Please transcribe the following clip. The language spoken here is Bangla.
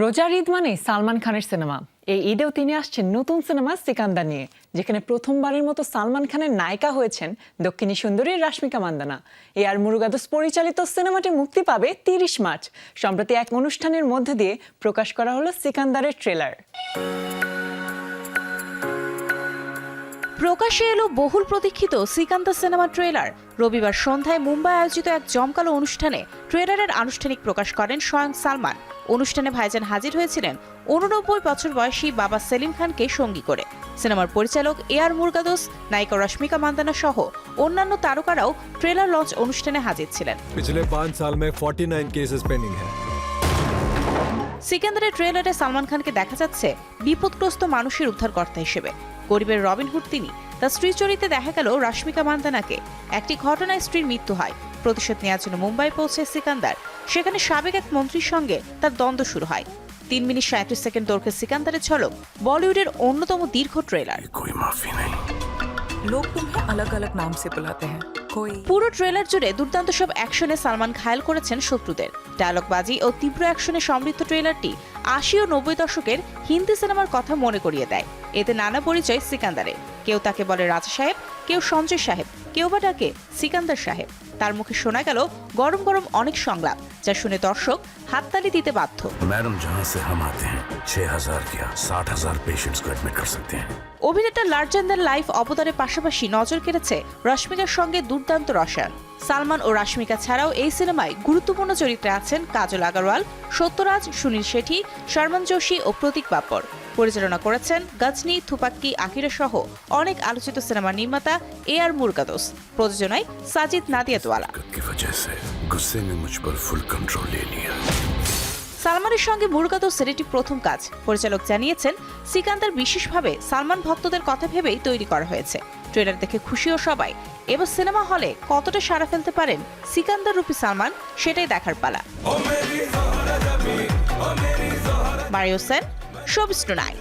রোজার ঈদ মানেই সালমান খানের সিনেমা। এই ঈদেও তিনি আসছেন নতুন সিনেমা সিকান্দার নিয়ে, যেখানে প্রথমবারের মতো সালমান খানের নায়িকা হয়েছেন দক্ষিণী সুন্দরী রাশমিকা মান্দানা। এআর মুরুগাদোস পরিচালিত সিনেমাটি মুক্তি পাবে 30 মার্চ। সম্প্রতি এক অনুষ্ঠানের মধ্যে দিয়ে প্রকাশ করা হলো সিকান্দারের ট্রেলার। প্রকাশে এলো বহুল প্রতীক্ষিত সিকান্দার সিনেমা ট্রেলার। রবিবার সন্ধ্যায় মুম্বাই আয়োজিত এক জমকালো অনুষ্ঠানে ট্রেলারের আনুষ্ঠানিক প্রকাশ করেন স্বয়ং সালমান। অনুষ্ঠানে ভাইজান হাজির হয়েছিলেন 89 বছর বয়সী বাবা সেলিম খানকে সঙ্গী করে। সিনেমার পরিচালক এআর মুরুগাদোস, নায়িকা রশ্মিকা মান্দানা সহ অন্যান্য তারকারাও ট্রেলার লঞ্চ অনুষ্ঠানে হাজির ছিলেন। पिछले 5 साल में 49 केसेस पेंडिंग है। সিকান্দারের ট্রেলারে সালমান খানকে দেখা যাচ্ছে বিপদগ্রস্ত মানুষের উদ্ধারকর্তা হিসেবে। গরিবের রবিনহুড তিনি। তার স্ত্রী চরিত্রে দেখা গেল রাশমিকা মান্দানাকে। একটি ঘটনায় স্ত্রীর মৃত্যু হয়। প্রতিশোধ নেওয়ার জন্য মুম্বাই পৌঁছে সিকান্দার। সেখানে সাবেক এক মন্ত্রীর সঙ্গে তার দ্বন্দ্ব শুরু হয়। 3 মিনিট 37 সেকেন্ড দৈর্ঘ্যের সিকান্দারের ঝলক বলিউডের অন্যতম দীর্ঘ ট্রেলার। लोग तुम्हें अलग अलग नाम से बुलाते हैं। कोई পুরো ট্রেলার জুড়ে দুর্দান্ত সব অ্যাকশনে সালমান ঘায়েল করেছেন শত্রুদের। ডায়লগবাজি ও তীব্র অ্যাকশনে সমৃদ্ধ ট্রেলারটি 80 ও 90 দশকের হিন্দি সিনেমার কথা মনে করিয়ে দেয়। এতে নানা পরিচয় সিকান্দারের। কেউ তাকে বলে রাজা সাহেব, কেউ সঞ্জয় সাহেব, কেউ বা ডাকে সিকান্দার সাহেব। তার মুখে শোনা গেল গরম গরম অনেক সংলাপ, যা শুনে দর্শক হাততালি দিতে বাধ্য। मैडम जहां से हम आते हैं 6000 क्या 60,000 पेशेंट्स को एडमिट कर सकते हैं। অভিনেতা লার্জার দ্যান লাইফ অবতারের পাশাপাশি নজর কেড়েছে রশ্মিকার সঙ্গে দুর্দান্ত রসায়ন। সালমান ও রাশমিকা ছাড়াও এই সিনেমায় গুরুত্বপূর্ণ চরিত্রে আছেন কাজল আগরওয়াল, সত্যরাজ, সুনীল শেঠি, শর্মন যোশী ও প্রতীক বাপ্পর। পরিচালনা করেছেন গজনি, থুপাক্কি, আকিরা সহ অনেক আলোচিত সিনেমার নির্মাতা এআর মুরুগাদোস। প্রযোজনায় সাজিদ নাদিয়াতওয়ালা। की वजह से गुस्से में मुझ पर फुल कंट्रोल ले लिया। সালমানের সঙ্গে মুরুগাদোসের এটি প্রথম কাজ। পরিচালক জানিয়েছেন, সিকান্দার বিশেষভাবে সালমান ভক্তদের কথা ভেবেই তৈরি করা হয়েছে। ট্রেলার দেখে খুশিও সবাই। এবার সিনেমা হলে কতটা সাড়া ফেলতে পারেন সিকান্দার রূপী সালমান, সেটাই দেখার পালা। Mario Sen, showbiz tonight.